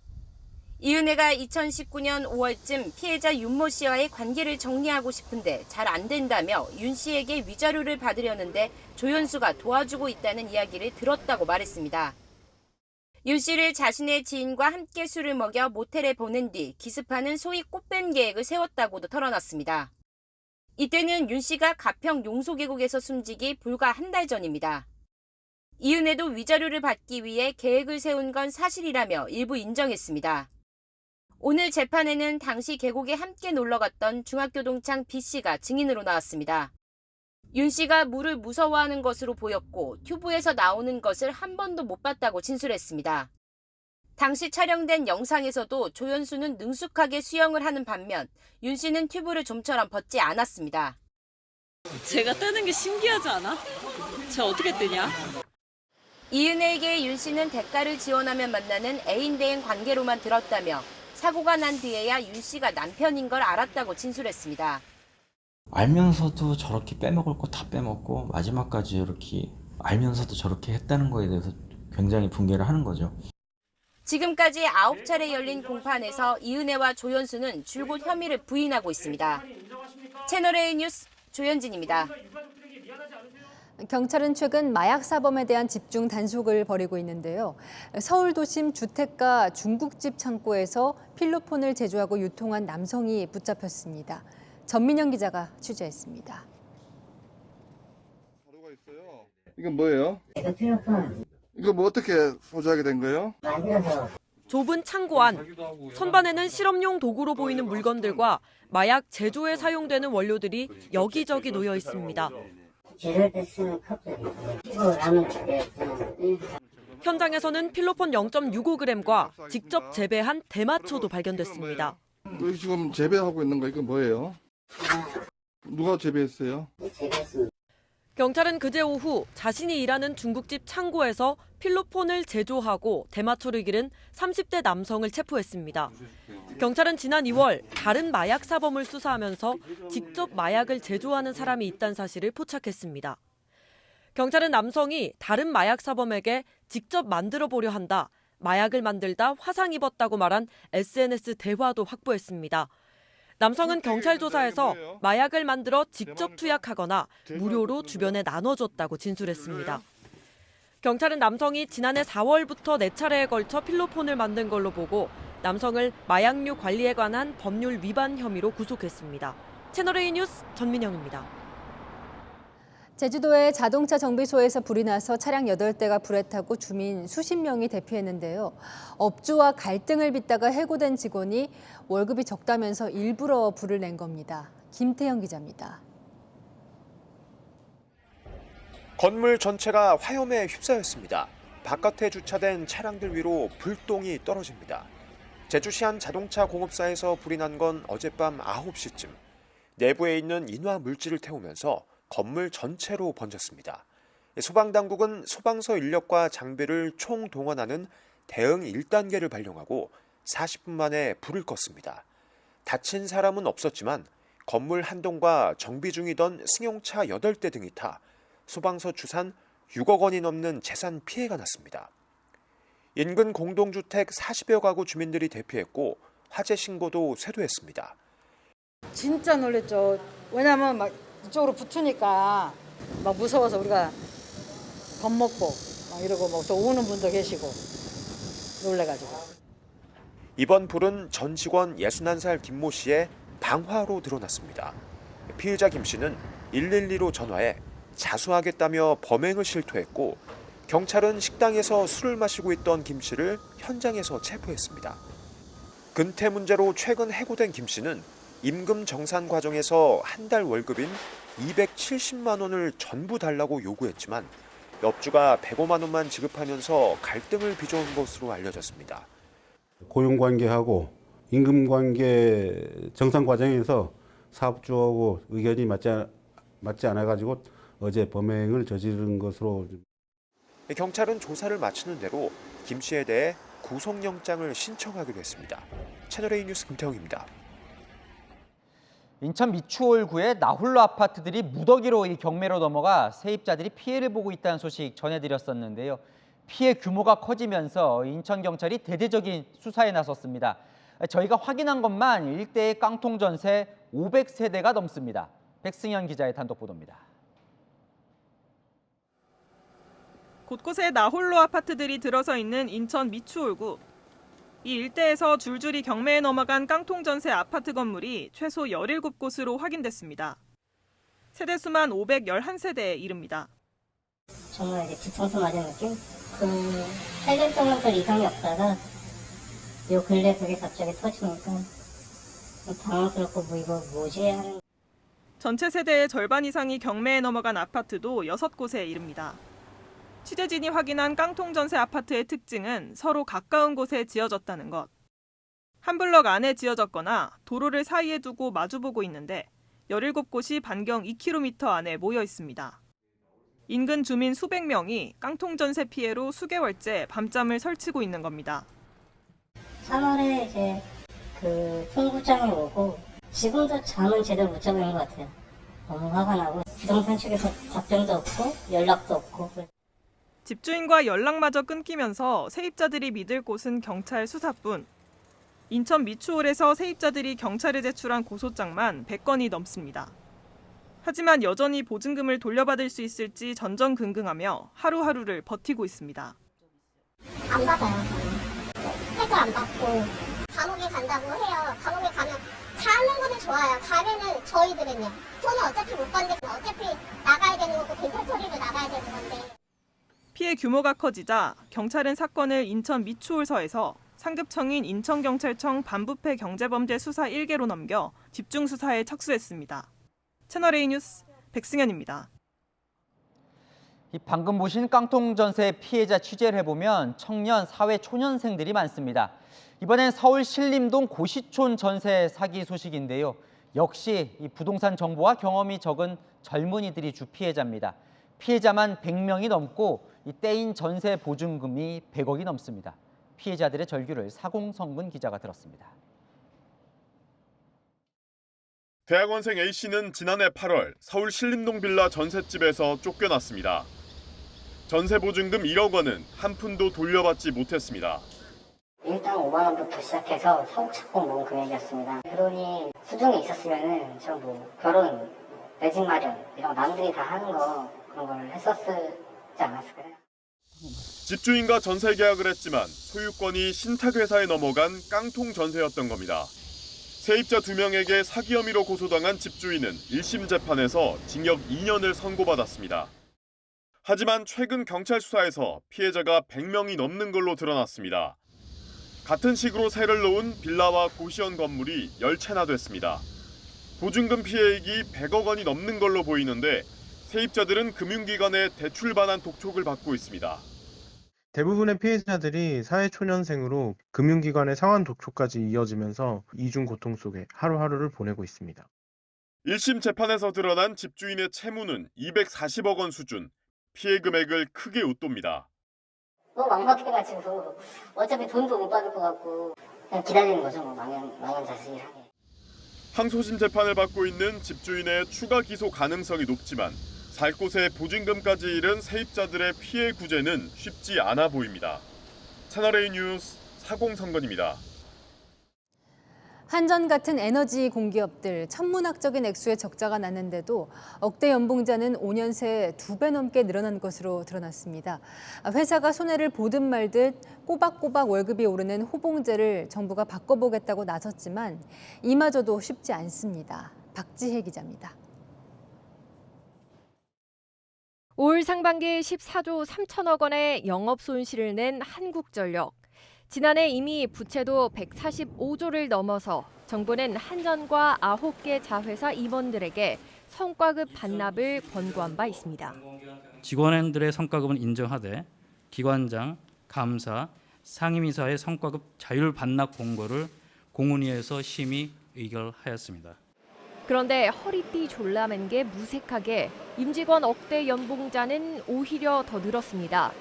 이은혜가 2019년 5월쯤 피해자 윤모 씨와의 관계를 정리하고 싶은데 잘 안 된다며 윤 씨에게 위자료를 받으려는데 조현수가 도와주고 있다는 이야기를 들었다고 말했습니다. 윤 씨를 자신의 지인과 함께 술을 먹여 모텔에 보낸 뒤 기습하는 소위 꽃뱀 계획을 세웠다고도 털어놨습니다. 이때는 윤 씨가 가평 용소계곡에서 숨지기 불과 한 달 전입니다. 이은혜도 위자료를 받기 위해 계획을 세운 건 사실이라며 일부 인정했습니다. 오늘 재판에는 당시 계곡에 함께 놀러갔던 중학교 동창 B씨가 증인으로 나왔습니다. 윤 씨가 물을 무서워하는 것으로 보였고 튜브에서 나오는 것을 한 번도 못 봤다고 진술했습니다. 당시 촬영된 영상에서도 조현수는 능숙하게 수영을 하는 반면 윤 씨는 튜브를 좀처럼 벗지 않았습니다. 제가 뜨는 게 신기하지 않아? 제가 어떻게 뜨냐? 이은혜에게 윤 씨는 대가를 지원하면 만나는 애인 대행 관계로만 들었다며 사고가 난 뒤에야 윤 씨가 남편인 걸 알았다고 진술했습니다. 알면서도 저렇게 빼먹을 거 다 빼먹고 마지막까지 이렇게 알면서도 저렇게 했다는 거에 대해서 굉장히 분개를 하는 거죠. 지금까지 9차례 열린 공판에서 이은혜와 조연수는 줄곧 혐의를 부인하고 있습니다. 채널A 뉴스 조현진입니다. 경찰은 최근 마약 사범에 대한 집중 단속을 벌이고 있는데요. 서울 도심 주택가 중국집 창고에서 필로폰을 제조하고 유통한 남성이 붙잡혔습니다. 전민영 기자가 취재했습니다. 이건 뭐예요? 이거 뭐 어떻게 소지하게 된 거예요? 좁은 창고 안, 선반에는 실험용 도구로 보이는 물건들과 마약 제조에 사용되는 원료들이 여기저기 놓여 있습니다. 현장에서는 필로폰 0.65g과 직접 재배한 대마초도 발견됐습니다. 여기 지금 재배하고 있는 거 이거 뭐예요? 누가 재배했어요? 경찰은 그제 오후 자신이 일하는 중국집 창고에서 필로폰을 제조하고 대마초를 기른 30대 남성을 체포했습니다. 경찰은 지난 2월 다른 마약 사범을 수사하면서 직접 마약을 제조하는 사람이 있다는 사실을 포착했습니다. 경찰은 남성이 다른 마약 사범에게 직접 만들어 보려 한다, 마약을 만들다 화상 입었다고 말한 SNS 대화도 확보했습니다. 남성은 경찰 조사에서 마약을 만들어 직접 투약하거나 무료로 주변에 나눠줬다고 진술했습니다. 경찰은 남성이 지난해 4월부터 4차례에 걸쳐 필로폰을 만든 걸로 보고 남성을 마약류 관리에 관한 법률 위반 혐의로 구속했습니다. 채널A 뉴스 전민영입니다. 제주도의 자동차 정비소에서 불이 나서 차량 8대가 불에 타고 주민 수십 명이 대피했는데요. 업주와 갈등을 빚다가 해고된 직원이 월급이 적다면서 일부러 불을 낸 겁니다. 김태형 기자입니다. 건물 전체가 화염에 휩싸였습니다. 바깥에 주차된 차량들 위로 불똥이 떨어집니다. 제주시 한 자동차 공업사에서 불이 난 건 어젯밤 9시쯤. 내부에 있는 인화 물질을 태우면서 건물 전체로 번졌습니다. 소방당국은 소방서 인력과 장비를 총동원하는 대응 1단계를 발령하고 40분 만에 불을 껐습니다. 다친 사람은 없었지만 건물 한 동과 정비 중이던 승용차 8대 등이 타 소방서 추산 6억 원이 넘는 재산 피해가 났습니다. 인근 공동주택 40여 가구 주민들이 대피했고 화재 신고도 쇄도했습니다. 진짜 놀랬죠. 왜냐면 막 이쪽으로 붙으니까 막 무서워서 우리가 겁먹고 막 이러고 막 또 우는 분도 계시고 놀래가지고. 이번 불은 전 직원 61살 김모 씨의 방화로 드러났습니다. 피의자 김 씨는 112로 전화해 자수하겠다며 범행을 실토했고 경찰은 식당에서 술을 마시고 있던 김 씨를 현장에서 체포했습니다. 근태 문제로 최근 해고된 김 씨는 임금 정산 과정에서 한 달 월급인 270만 원을 전부 달라고 요구했지만 업주가 105만 원만 지급하면서 갈등을 빚어온 것으로 알려졌습니다. 고용관계하고 임금관계 정산 과정에서 사업주하고 의견이 맞지 않아가지고 어제 범행을 저지른 것으로. 경찰은 조사를 마치는 대로 김 씨에 대해 구속영장을 신청하기로 했습니다. 채널A 뉴스 김태형입니다. 인천 미추홀구의 나홀로 아파트들이 무더기로 이 경매로 넘어가 세입자들이 피해를 보고 있다는 소식 전해드렸었는데요. 피해 규모가 커지면서 인천경찰이 대대적인 수사에 나섰습니다. 저희가 확인한 것만 일대의 깡통 전세 500세대가 넘습니다. 백승현 기자의 단독 보도입니다. 곳곳에 나홀로 아파트들이 들어서 있는 인천 미추홀구. 이 일대에서 줄줄이 경매에 넘어간 깡통 전세 아파트 건물이 최소 17곳으로 확인됐습니다. 세대수만 511세대에 이릅니다. 정말 이제 뒤통수 맞은 느낌? 8년 동안 별 이상이 없다가 요 근래 그게 갑자기 터지니까 당황스럽고 뭐 이거 뭐지 하는. 전체 세대의 절반 이상이 경매에 넘어간 아파트도 6곳에 이릅니다. 취재진이 확인한 깡통 전세 아파트의 특징은 서로 가까운 곳에 지어졌다는 것. 한 블럭 안에 지어졌거나 도로를 사이에 두고 마주보고 있는데 17곳이 반경 2km 안에 모여 있습니다. 인근 주민 수백 명이 깡통 전세 피해로 수개월째 밤잠을 설치고 있는 겁니다. 3월에 이제 그 총부장이 오고 지금도 잠은 제대로 못 자고 있는 것 같아요. 너무 화가 나고 부동산 측에서 답변도 없고 연락도 없고. 집주인과 연락마저 끊기면서 세입자들이 믿을 곳은 경찰 수사뿐. 인천 미추홀에서 세입자들이 경찰에 제출한 고소장만 100건이 넘습니다. 하지만 여전히 보증금을 돌려받을 수 있을지 전전긍긍하며 하루하루를 버티고 있습니다. 안 받아요. 해도 안 받고 감옥에 간다고 해요. 감옥에 가면 가는 거는 좋아요. 가면은 저희들은요. 돈은 어차피 못 받는데 어차피 나가야 되는 거고 빈털터리로 나가야 되는 건데. 피해 규모가 커지자 경찰은 사건을 인천 미추홀서에서 상급청인 인천경찰청 반부패 경제범죄 수사 1개로 넘겨 집중 수사에 착수했습니다. 채널A 뉴스 백승현입니다. 방금 보신 깡통 전세 피해자 취재를 해보면 청년, 사회 초년생들이 많습니다. 이번엔 서울 신림동 고시촌 전세 사기 소식인데요. 역시 이 부동산 정보와 경험이 적은 젊은이들이 주 피해자입니다. 피해자만 100명이 넘고 이 떼인 전세 보증금이 100억이 넘습니다. 피해자들의 절규를 사공성근 기자가 들었습니다. 대학원생 A씨는 지난해 8월 서울 신림동 빌라 전셋집에서 쫓겨났습니다. 전세 보증금 1억 원은 한 푼도 돌려받지 못했습니다. 일단 5만 원부터 시작해서 차곡차곡 모은 금액이었습니다. 그러니 수중에 있었으면은 저 뭐 결혼, 내 집 마련 이런 남들이 다 하는 거 그런 걸 했었지 않았을까요? 집주인과 전세 계약을 했지만 소유권이 신탁회사에 넘어간 깡통 전세였던 겁니다. 세입자 2명에게 사기 혐의로 고소당한 집주인은 1심 재판에서 징역 2년을 선고받았습니다. 하지만 최근 경찰 수사에서 피해자가 100명이 넘는 걸로 드러났습니다. 같은 식으로 세를 놓은 빌라와 고시원 건물이 10채나 됐습니다. 보증금 피해액이 100억 원이 넘는 걸로 보이는데 세입자들은 금융기관에 대출 반환 독촉을 받고 있습니다. 대부분의 피해자들이 사회초년생으로 금융기관의 상환 독촉까지 이어지면서 이중 고통 속에 하루하루를 보내고 있습니다. 1심 재판에서 드러난 집주인의 채무는 240억 원 수준, 피해 금액을 크게 웃돕니다. 너무 막막해가지고 어차피 돈도 못 받을 것 같고 그냥 기다리는 거죠. 뭐 망연자실하게. 항소심 재판을 받고 있는 집주인의 추가 기소 가능성이 높지만 살 곳에 보증금까지 잃은 세입자들의 피해 구제는 쉽지 않아 보입니다. 채널A 뉴스 사공성근입니다. 한전 같은 에너지 공기업들 천문학적인 액수의 적자가 났는데도 억대 연봉자는 5년 새 2배 넘게 늘어난 것으로 드러났습니다. 회사가 손해를 보듯 말듯 꼬박꼬박 월급이 오르는 호봉제를 정부가 바꿔보겠다고 나섰지만 이마저도 쉽지 않습니다. 박지혜 기자입니다. 올 상반기 14조 3천억 원의 영업 손실을 낸 한국전력. 지난해 이미 부채도 145조를 넘어서 정부는 한전과 9개 자회사 임원들에게 성과급 반납을 권고한 바 있습니다. 직원들의 성과급은 인정하되 기관장, 감사, 상임이사의 성과급 자율 반납 공고를 공훈위에서 심의 의결하였습니다. 그런데 허리띠 졸라맨 게 무색하게 임직원 억대 연봉자는 오히려 더 늘었습니다.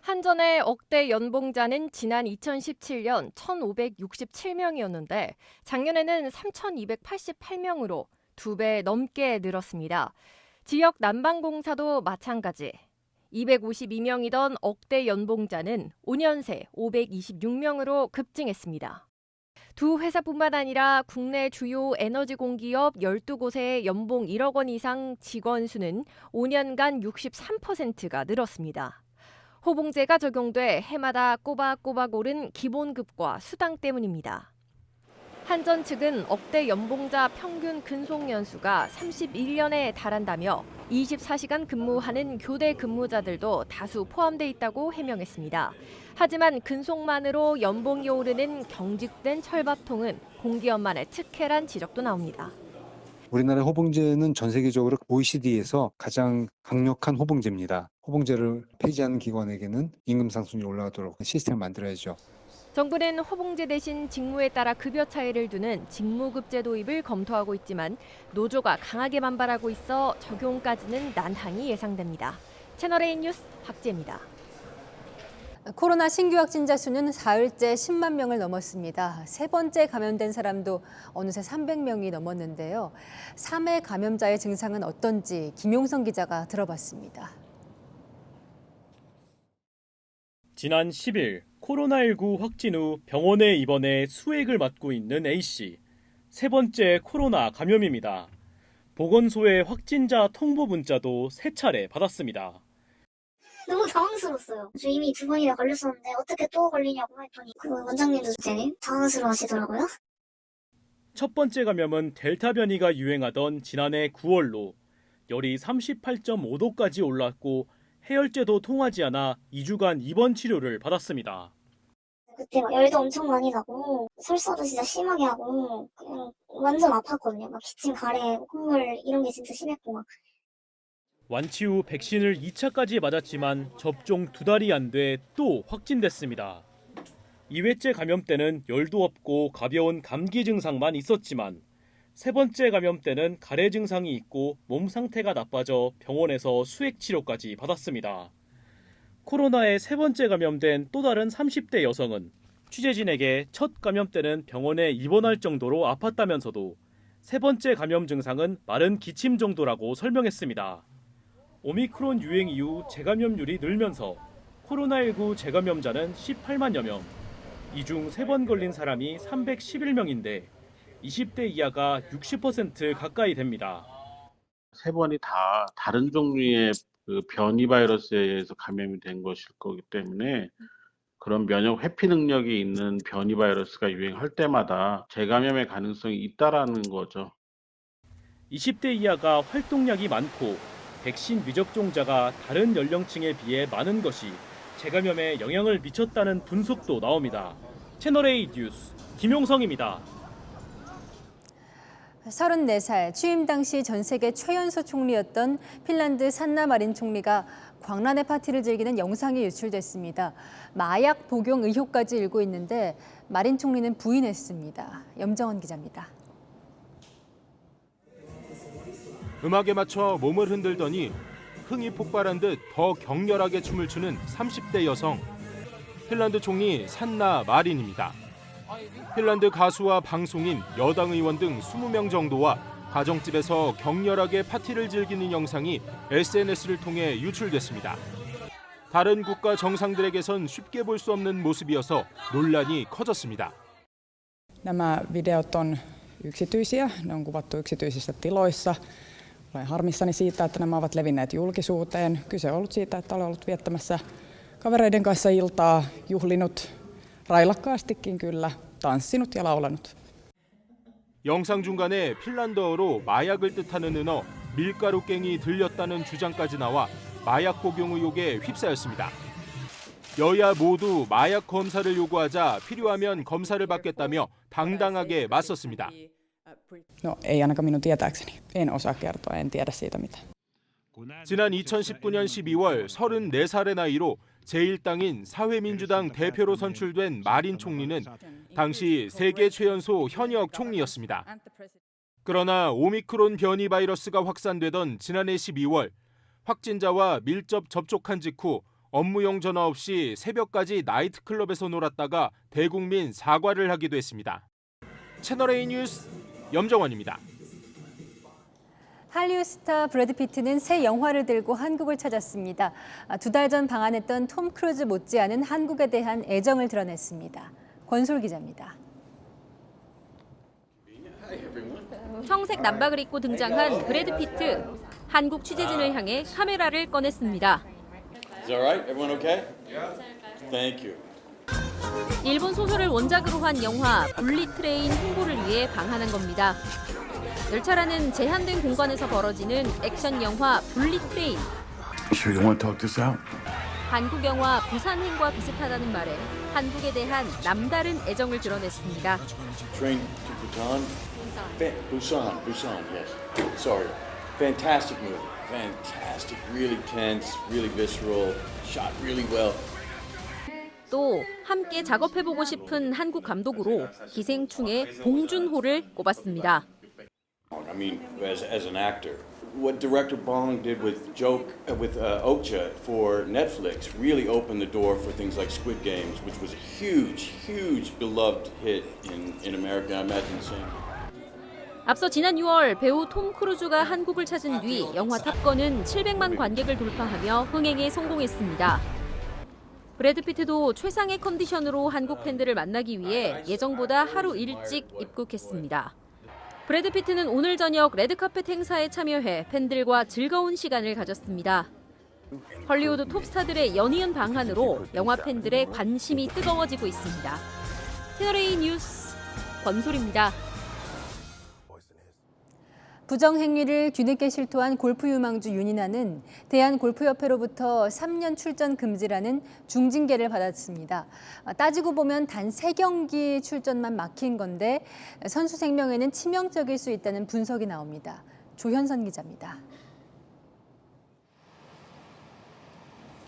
한전의 억대 연봉자는 지난 2017년 1,567명이었는데 작년에는 3,288명으로 2배 넘게 늘었습니다. 지역 난방공사도 마찬가지. 252명이던 억대 연봉자는 5년 새 526명으로 급증했습니다. 두 회사뿐만 아니라 국내 주요 에너지 공기업 12곳의 연봉 1억 원 이상 직원 수는 5년간 63%가 늘었습니다. 호봉제가 적용돼 해마다 꼬박꼬박 오른 기본급과 수당 때문입니다. 한전 측은 억대 연봉자 평균 근속 연수가 31년에 달한다며 24시간 근무하는 교대 근무자들도 다수 포함돼 있다고 해명했습니다. 하지만 근속만으로 연봉이 오르는 경직된 철밥통은 공기업만의 특혜란 지적도 나옵니다. 우리나라의 호봉제는 전 세계적으로 OECD에서 가장 강력한 호봉제입니다. 호봉제를 폐지하는 기관에게는 임금 상승률이 올라가도록 시스템을 만들어야죠. 정부는 호봉제 대신 직무에 따라 급여 차이를 두는 직무급제 도입을 검토하고 있지만 노조가 강하게 반발하고 있어 적용까지는 난항이 예상됩니다. 채널A 뉴스 박지혜입니다. 코로나 신규 확진자 수는 사흘째 10만 명을 넘었습니다. 세 번째 감염된 사람도 어느새 300명이 넘었는데요. 3회 감염자의 증상은 어떤지 김용성 기자가 들어봤습니다. 지난 10일 코로나19 확진 후 병원에 입원해 수액을 맞고 있는 A씨. 세 번째 코로나 감염입니다. 보건소의 확진자 통보 문자도 3차례 받았습니다. 너무 당황스러웠어요. 저 이미 2번이나 걸렸었는데 어떻게 또 걸리냐고 했더니 그 원장님도 되게 당황스러워 하시더라고요. 첫 번째 감염은 델타 변이가 유행하던 지난해 9월로 열이 38.5도까지 올랐고 해열제도 통하지 않아 2주간 입원 치료를 받았습니다. 그때 막 열도 엄청 많이 나고 설사도 진짜 심하게 하고 그냥 완전 아팠거든요. 막 기침, 가래, 콧물 이런 게 진짜 심했고 막. 완치 후 백신을 2차까지 맞았지만 접종 2달이 안 돼 또 확진됐습니다. 2회째 감염 때는 열도 없고 가벼운 감기 증상만 있었지만 세 번째 감염 때는 가래 증상이 있고 몸 상태가 나빠져 병원에서 수액 치료까지 받았습니다. 코로나에 세 번째 감염된 또 다른 30대 여성은 취재진에게 첫 감염 때는 병원에 입원할 정도로 아팠다면서도 세 번째 감염 증상은 마른 기침 정도라고 설명했습니다. 오미크론 유행 이후 재감염률이 늘면서 코로나19 재감염자는 18만여 명, 이 중 3번 걸린 사람이 311명인데 20대 이하가 60% 가까이 됩니다. 3번이 다 다른 종류의 그 변이 바이러스에 의해서 감염이 된 것일 거기 때문에 그런 면역 회피 능력이 있는 변이 바이러스가 유행할 때마다 재감염의 가능성이 있다라는 거죠. 20대 이하가 활동량이 많고 백신 미접종자가 다른 연령층에 비해 많은 것이 재감염에 영향을 미쳤다는 분석도 나옵니다. 채널A 뉴스 김용성입니다. 34살 취임 당시 전 세계 최연소 총리였던 핀란드 산나 마린 총리가 광란의 파티를 즐기는 영상이 유출됐습니다. 마약 복용 의혹까지 일고 있는데 마린 총리는 부인했습니다. 염정원 기자입니다. 음악에 맞춰 몸을 흔들더니 흥이 폭발한 듯 더 격렬하게 춤을 추는 30대 여성. 핀란드 총리 산나 마린입니다. 핀란드 가수와 방송인, 여당 의원 등 20명 정도와 가정집에서 격렬하게 파티를 즐기는 영상이 SNS를 통해 유출됐습니다. 다른 국가 정상들에게선 쉽게 볼 수 없는 모습이어서 논란이 커졌습니다. Nämä videot on yksityisiä, ne on kuvattu yksityisissä tiloissa. Olen harmissani siitä, että nämä ovat levinneet julkisuuteen. Kyse on ollut siitä, että olen ollut viettämässä kavereiden kanssa iltaa, juhlinut railakkastikin kyllä, tanssinut ja laulanut. 영상 중간에 핀란드어로 마약을 뜻하는 은어 밀가루갱이 들렸다는 주장까지 나와 마약 복용 의혹에 휩싸였습니다. 여야 모두 마약 검사를 요구하자 필요하면 검사를 받겠다며 당당하게 맞섰습니다. No ei ainakaan minun tietääkseni. En osaa kertoa, en tiedä siitä mitään. 지난 2019년 12월 34살의 나이로 제1당인 사회민주당 대표로 선출된 마린 총리는 당시 세계 최연소 현역 총리였습니다. 그러나 오미크론 변이 바이러스가 확산되던 지난해 12월 확진자와 밀접 접촉한 직후 업무용 전화 없이 새벽까지 나이트클럽에서 놀았다가 대국민 사과를 하기도 했습니다. 채널A 뉴스 염정원입니다. 할리우드 스타 브래드 피트는 새 영화를 들고 한국을 찾았습니다. 2달 전 방한했던 톰 크루즈 못지않은 한국에 대한 애정을 드러냈습니다. 권솔 기자입니다. 청색 남박을 입고 등장한 브래드 피트. 한국 취재진을 향해 카메라를 꺼냈습니다. Is that right? Everyone okay? Thank you. 일본 소설을 원작으로 한 영화 불릿 트레인 홍보를 위해 방한한 겁니다. 열차라는 제한된 공간에서 벌어지는 액션 영화 불릿 트레인. Sure you want to talk this out? 한국 영화 부산행과 비슷하다는 말에 한국에 대한 남다른 애정을 드러냈습니다. Train to Busan? Busan, yes. Sorry. Fantastic movie. Fantastic. Really tense, really visceral, shot really well. 또 함께 작업해보고 싶은 한국 감독으로 기생충의 봉준호를 꼽았습니다. I mean, as an actor, what director Bong did with Okja for Netflix really opened the door for things like Squid Games, which was a huge beloved hit in America. I imagine the same. 앞서 지난 6월 배우 톰 크루즈가 한국을 찾은 뒤 영화 탑건은 700만 관객을 돌파하며 흥행에 성공했습니다. 브래드 피트도 최상의 컨디션으로 한국 팬들을 만나기 위해 예정보다 하루 일찍 입국했습니다. 브래드 피트는 오늘 저녁 레드카펫 행사에 참여해 팬들과 즐거운 시간을 가졌습니다. 헐리우드 톱스타들의 연이은 방한으로 영화 팬들의 관심이 뜨거워지고 있습니다. 채널A 뉴스 권솔입니다. 부정행위를 뒤늦게 실토한 골프 유망주 윤이나는 대한골프협회로부터 3년 출전 금지라는 중징계를 받았습니다. 따지고 보면 단 3경기 출전만 막힌 건데 선수 생명에는 치명적일 수 있다는 분석이 나옵니다. 조현선 기자입니다.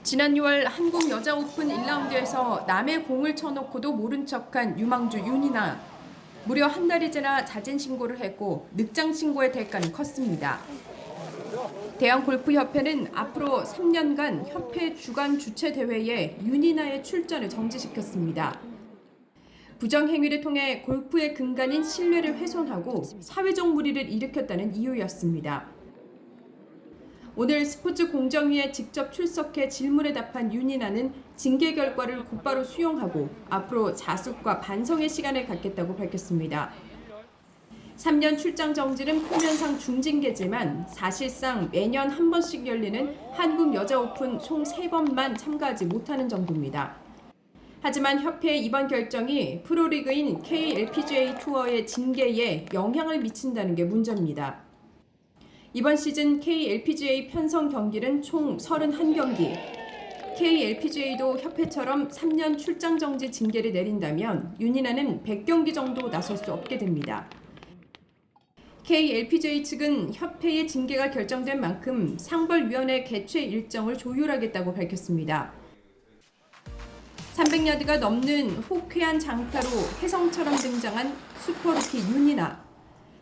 지난 6월 한국 여자 오픈 1라운드에서 남의 공을 쳐놓고도 모른 척한 유망주 윤이나. 무려 한 달이 지나 자진 신고를 했고 늑장 신고의 대가는 컸습니다. 대한골프협회는 앞으로 3년간 협회 주간 주최 대회에 윤이나의 출전을 정지시켰습니다. 부정행위를 통해 골프의 근간인 신뢰를 훼손하고 사회적 물의를 일으켰다는 이유였습니다. 오늘 스포츠 공정위에 직접 출석해 질문에 답한 윤이나는 징계 결과를 곧바로 수용하고 앞으로 자숙과 반성의 시간을 갖겠다고 밝혔습니다. 3년 출장 정지는 표면상 중징계지만 사실상 매년 한 번씩 열리는 한국 여자 오픈 총 3번만 참가하지 못하는 정도입니다. 하지만 협회의 이번 결정이 프로리그인 KLPGA 투어의 징계에 영향을 미친다는 게 문제입니다. 이번 시즌 KLPGA 편성 경기는 총 31경기. KLPGA도 협회처럼 3년 출장 정지 징계를 내린다면 윤이나는 100경기 정도 나설 수 없게 됩니다. KLPGA 측은 협회의 징계가 결정된 만큼 상벌위원회 개최 일정을 조율하겠다고 밝혔습니다. 300야드가 넘는 호쾌한 장타로 혜성처럼 등장한 슈퍼루키 윤이나.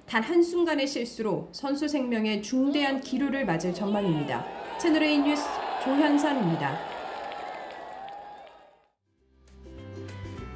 단 한순간의 실수로 선수 생명에 중대한 기류를 맞을 전망입니다. 채널A 뉴스 조현선입니다.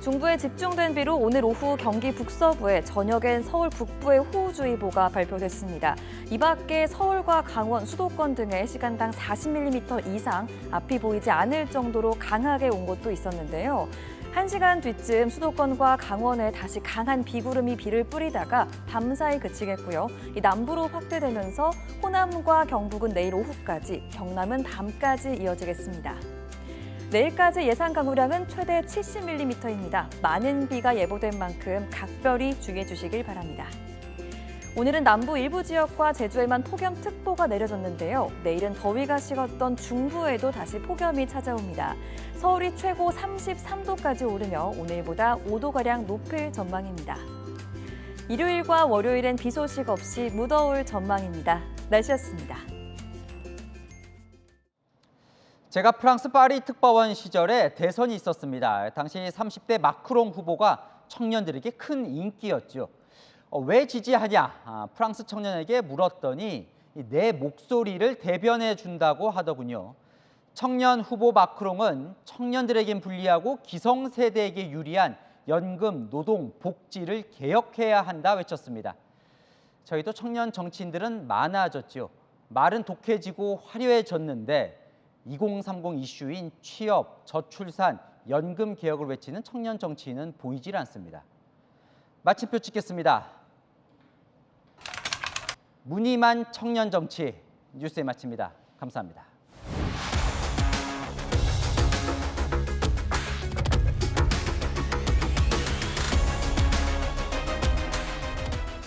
중부에 집중된 비로 오늘 오후 경기 북서부에, 저녁엔 서울 북부에 호우주의보가 발표됐습니다. 이 밖에 서울과 강원, 수도권 등에 시간당 40mm 이상 앞이 보이지 않을 정도로 강하게 온 곳도 있었는데요. 1시간 뒤쯤 수도권과 강원에 다시 강한 비구름이 비를 뿌리다가 밤사이 그치겠고요. 이 남부로 확대되면서 호남과 경북은 내일 오후까지, 경남은 밤까지 이어지겠습니다. 내일까지 예상 강우량은 최대 70mm입니다. 많은 비가 예보된 만큼 각별히 주의해 주시길 바랍니다. 오늘은 남부 일부 지역과 제주에만 폭염특보가 내려졌는데요. 내일은 더위가 식었던 중부에도 다시 폭염이 찾아옵니다. 서울이 최고 33도까지 오르며 오늘보다 5도가량 높을 전망입니다. 일요일과 월요일엔 비 소식 없이 무더울 전망입니다. 날씨였습니다. 제가 프랑스 파리 특파원 시절에 대선이 있었습니다. 당시 30대 마크롱 후보가 청년들에게 큰 인기였죠. 왜 지지하냐? 프랑스 청년에게 물었더니 내 목소리를 대변해 준다고 하더군요. 청년 후보 마크롱은 청년들에겐 불리하고 기성세대에게 유리한 연금, 노동, 복지를 개혁해야 한다 외쳤습니다. 저희도 청년 정치인들은 많아졌죠. 말은 독해지고 화려해졌는데 2030 이슈인 취업, 저출산, 연금 개혁을 외치는 청년 정치인은 보이질 않습니다. 마침표 찍겠습니다. 무늬만 청년 정치 뉴스에 마칩니다. 감사합니다.